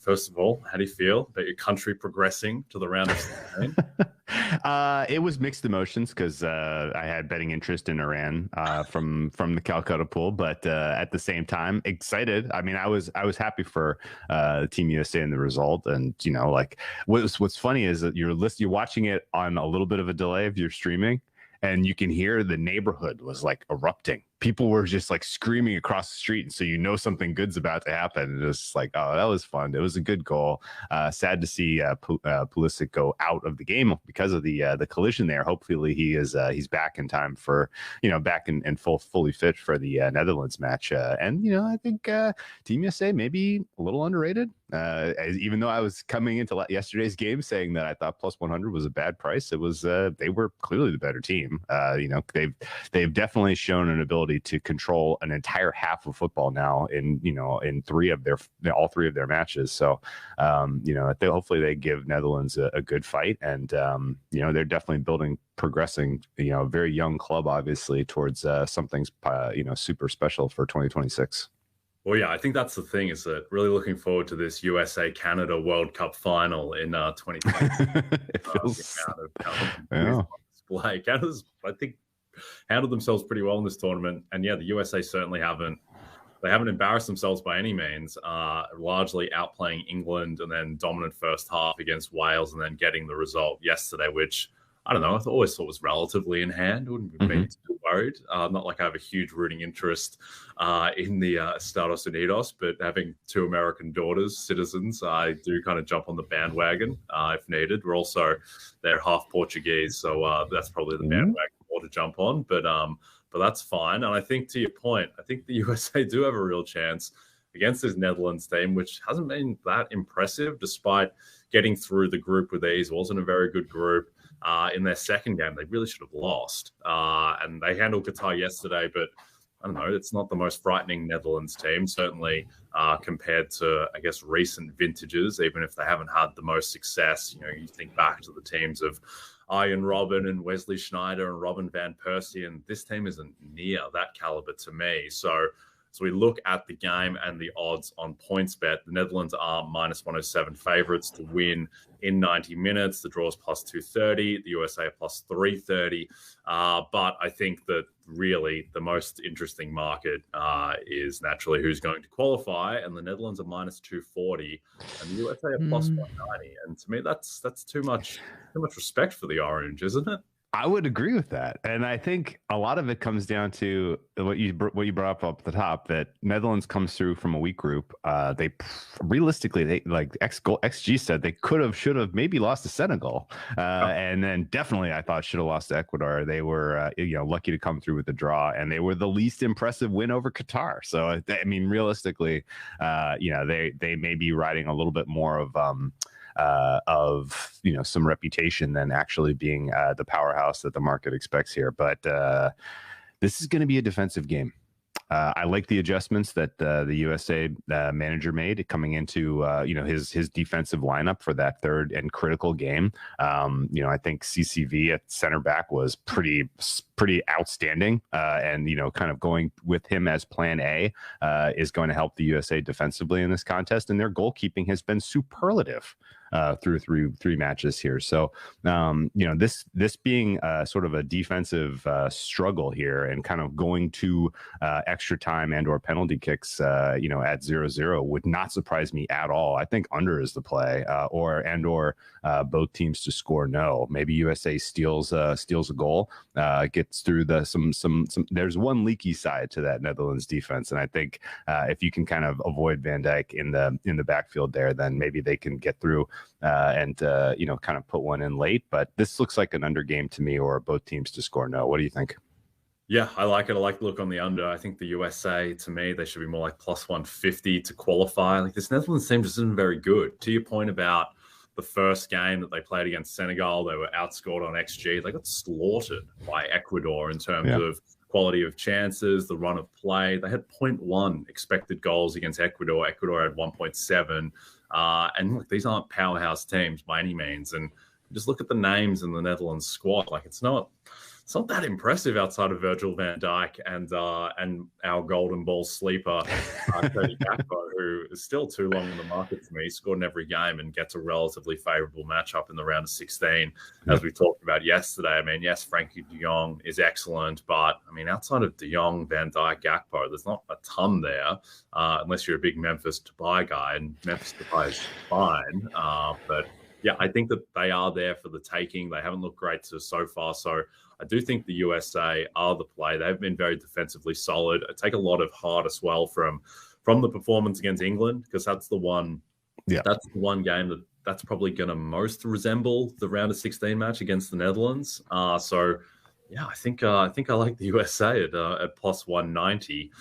First of all, how do you feel about your country progressing to the round of 16? It was mixed emotions because I had betting interest in Iran from the Calcutta pool, but at the same time, excited. I mean, I was happy for Team USA in the result, and like what's funny is that you're watching it on a little bit of a delay if you're streaming, and you can hear the neighborhood was like erupting. People were just like screaming across the street, and so something good's about to happen. And it was like, oh, that was fun. It was a good goal. Sad to see Pulisic go out of the game because of the collision there. Hopefully he's back in time for back in fully fit for the Netherlands match. And I think Team USA maybe a little underrated. Even though I was coming into yesterday's game saying that I thought plus 100 was a bad price, it was they were clearly the better team. They've definitely shown an ability to control an entire half of football now in all three of their matches. So hopefully they give Netherlands a good fight, and they're definitely progressing, a very young club, obviously, towards something's super special for 2026. Well, yeah, I think that's the thing, is that really looking forward to this USA-Canada World Cup final in 2020. It feels... display. Canada's, I think, handled themselves pretty well in this tournament. And yeah, the USA certainly haven't embarrassed themselves by any means, largely outplaying England and then dominant first half against Wales and then getting the result yesterday, which I don't know, I always thought was relatively in hand. I wouldn't be too worried. Not like I have a huge rooting interest in the Estados Unidos, but having two American daughters, citizens, I do kind of jump on the bandwagon if needed. They're half Portuguese, so that's probably the bandwagon more to jump on. But that's fine. And I think, to your point, I think the USA do have a real chance against this Netherlands team, which hasn't been that impressive despite getting through the group with ease. It wasn't a very good group. In their second game, they really should have lost. And they handled Qatar yesterday, but I don't know, it's not the most frightening Netherlands team, certainly compared to, I guess, recent vintages, even if they haven't had the most success. You think back to the teams of Arjen Robben and Wesley Sneijder and Robin van Persie, and this team isn't near that caliber to me. So we look at the game and the odds on PointsBet. The Netherlands are minus 107 favorites to win in 90 minutes. The draw is plus 230. The USA are plus 330. But I think that really the most interesting market is naturally who's going to qualify. And the Netherlands are minus 240 and the USA are plus 190. And to me, that's too much respect for the Orange, isn't it? I would agree with that, and I think a lot of it comes down to what you brought up at the top, that Netherlands comes through from a weak group. They realistically, like XG said, they should have maybe lost to Senegal, and then definitely I thought should have lost to Ecuador. They were lucky to come through with the draw, and they were the least impressive win over Qatar. So I mean, realistically, they may be riding a little bit more of some reputation than actually being the powerhouse that the market expects here. But this is going to be a defensive game. I like the adjustments that the USA manager made coming into his defensive lineup for that third and critical game. I think CCV at center back was pretty outstanding, and kind of going with him as plan A is going to help the USA defensively in this contest. And their goalkeeping has been superlative through three matches here. So this being sort of a defensive struggle here and kind of going to extra time and or penalty kicks at 0-0 would not surprise me at all. I think under is the play, or both teams to score no. Maybe USA steals a goal, gets through some there's one leaky side to that Netherlands defense, and I think if you can kind of avoid Van Dijk in the backfield there, then maybe they can get through and kind of put one in late. But this looks like an under game to me, or both teams to score no. What do you think? Yeah, I like it. I like the look on the under. I think the USA, to me, they should be more like plus 150 to qualify. Like, this Netherlands team just isn't very good. To your point about the first game that they played against Senegal, they were outscored on XG. They got slaughtered by Ecuador in terms of quality of chances, the run of play. They had 0.1 expected goals against Ecuador. Ecuador had 1.7. And look, these aren't powerhouse teams by any means. And just look at the names in the Netherlands squad. Like, it's not it's not that impressive outside of Virgil van Dijk and our golden ball sleeper, Cody Gakpo, who is still too long in the market for me. He scored in every game and gets a relatively favourable matchup in the round of 16, as we talked about yesterday. I mean, yes, Frankie de Jong is excellent, but I mean, outside of de Jong, Van Dijk, Gakpo, there's not a ton there, unless you're a big Memphis Depay guy, and Memphis Depay is fine, but yeah, I think that they are there for the taking. They haven't looked great so far. So I do think the USA are the play. They've been very defensively solid. I take a lot of heart as well from the performance against England, because that's the one. Yeah, that's the one game that's probably going to most resemble the round of 16 match against the Netherlands. So yeah, I think I like the USA at plus 190.